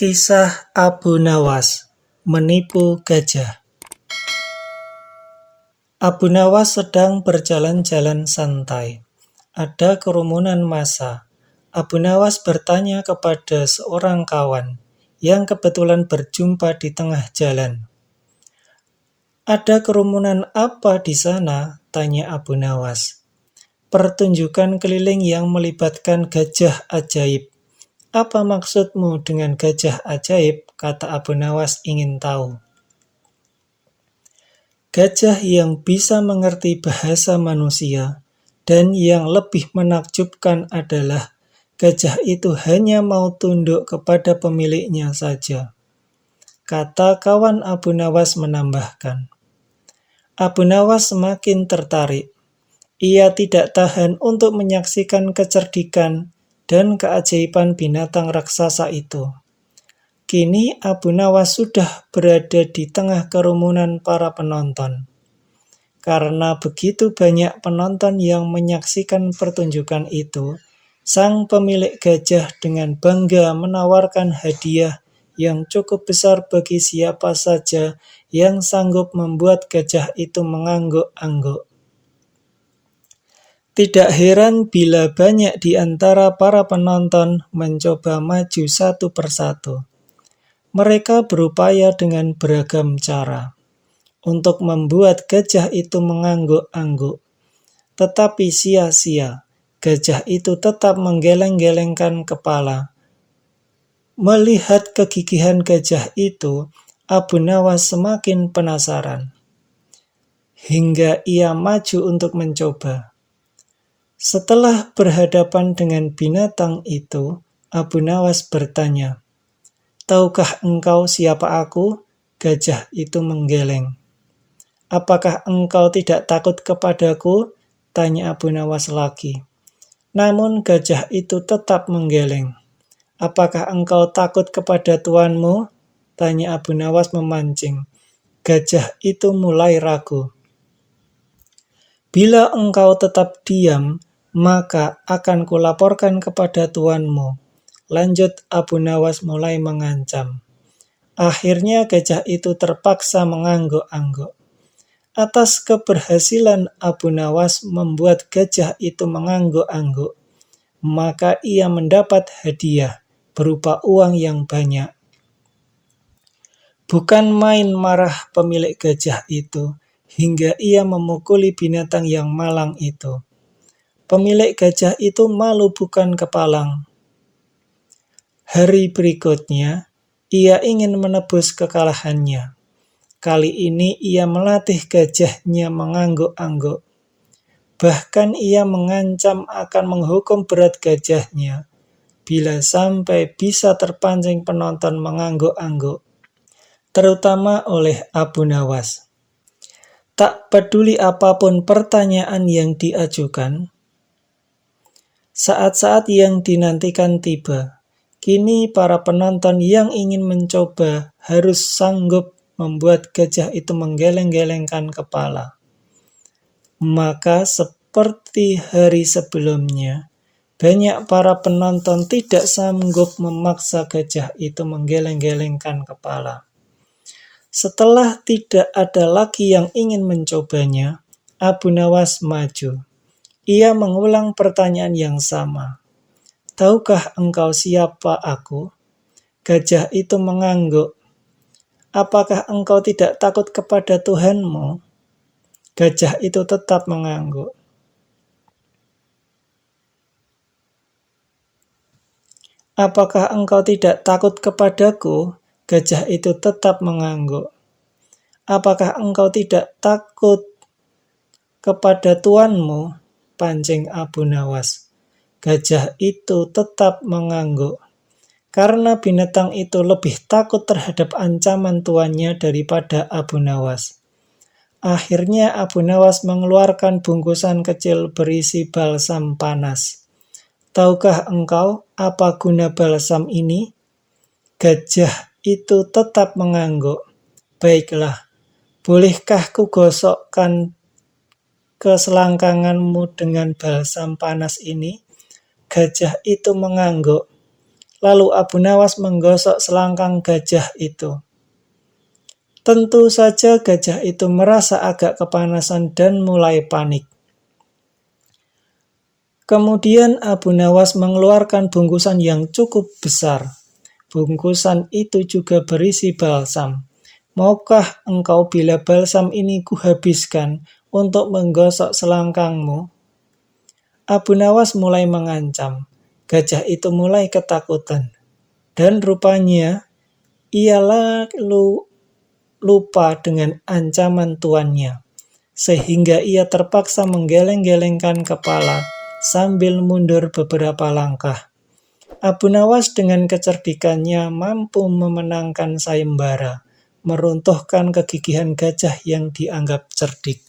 Kisah Abu Nawas menipu gajah. Abu Nawas sedang berjalan-jalan santai. Ada kerumunan massa. Abu Nawas bertanya kepada seorang kawan yang kebetulan berjumpa di tengah jalan. "Ada kerumunan apa di sana?" tanya Abu Nawas. "Pertunjukan keliling yang melibatkan gajah ajaib." "Apa maksudmu dengan gajah ajaib?" kata Abu Nawas ingin tahu. "Gajah yang bisa mengerti bahasa manusia, dan yang lebih menakjubkan adalah gajah itu hanya mau tunduk kepada pemiliknya saja," kata kawan Abu Nawas menambahkan. Abu Nawas semakin tertarik. Ia tidak tahan untuk menyaksikan kecerdikan dan keajaiban binatang raksasa itu. Kini Abu Nawas sudah berada di tengah kerumunan para penonton. Karena begitu banyak penonton yang menyaksikan pertunjukan itu, sang pemilik gajah dengan bangga menawarkan hadiah yang cukup besar bagi siapa saja yang sanggup membuat gajah itu mengangguk-angguk. Tidak heran bila banyak di antara para penonton mencoba maju satu persatu. Mereka berupaya dengan beragam cara untuk membuat gajah itu mengangguk-angguk. Tetapi sia-sia, gajah itu tetap menggeleng-gelengkan kepala. Melihat kegigihan gajah itu, Abu Nawas semakin penasaran. Hingga ia maju untuk mencoba. Setelah berhadapan dengan binatang itu, Abu Nawas bertanya, "Tahukah engkau siapa aku?" Gajah itu menggeleng. "Apakah engkau tidak takut kepadaku?" tanya Abu Nawas lagi. Namun gajah itu tetap menggeleng. "Apakah engkau takut kepada tuanmu?" tanya Abu Nawas memancing. Gajah itu mulai ragu. "Bila engkau tetap diam, maka akan kulaporkan kepada tuanmu," lanjut Abu Nawas mulai mengancam. Akhirnya gajah itu terpaksa mengangguk-angguk. Atas keberhasilan Abu Nawas membuat gajah itu mengangguk-angguk, maka ia mendapat hadiah berupa uang yang banyak. Bukan main marah pemilik gajah itu, hingga ia memukuli binatang yang malang itu. Pemilik gajah itu malu bukan kepalang. Hari berikutnya, ia ingin menebus kekalahannya. Kali ini ia melatih gajahnya mengangguk-angguk. Bahkan ia mengancam akan menghukum berat gajahnya bila sampai bisa terpancing penonton mengangguk-angguk, terutama oleh Abu Nawas. Tak peduli apapun pertanyaan yang diajukan, saat-saat yang dinantikan tiba. Kini para penonton yang ingin mencoba harus sanggup membuat gajah itu menggeleng-gelengkan kepala. Maka seperti hari sebelumnya, banyak para penonton tidak sanggup memaksa gajah itu menggeleng-gelengkan kepala. Setelah tidak ada lagi yang ingin mencobanya, Abu Nawas maju. Ia mengulang pertanyaan yang sama. "Tahukah engkau siapa aku?" Gajah itu mengangguk. "Apakah engkau tidak takut kepada Tuhanmu?" Gajah itu tetap mengangguk. "Apakah engkau tidak takut kepadaku?" Gajah itu tetap mengangguk. "Apakah engkau tidak takut kepada tuanmu?" pancing Abu Nawas. Gajah itu tetap mengangguk. Karena binatang itu lebih takut terhadap ancaman tuannya daripada Abu Nawas. Akhirnya Abu Nawas mengeluarkan bungkusan kecil berisi balsam panas. "Tahukah engkau apa guna balsam ini?" Gajah itu tetap mengangguk. "Baiklah, bolehkah kugosokkan keselangkanganmu dengan balsam panas ini?" Gajah itu mengangguk. Lalu Abu Nawas menggosok selangkang gajah itu. Tentu saja gajah itu merasa agak kepanasan dan mulai panik. Kemudian Abu Nawas mengeluarkan bungkusan yang cukup besar. Bungkusan itu juga berisi balsam. Maukah engkau bila balsam ini kuhabiskan untuk menggosok selangkangmu? Abu Nawas mulai mengancam. Gajah itu mulai ketakutan. Dan rupanya ia lalu lupa dengan ancaman tuannya, sehingga ia terpaksa menggeleng-gelengkan kepala sambil mundur beberapa langkah. Abu Nawas dengan kecerdikannya mampu memenangkan sayembara, meruntuhkan kegigihan gajah yang dianggap cerdik.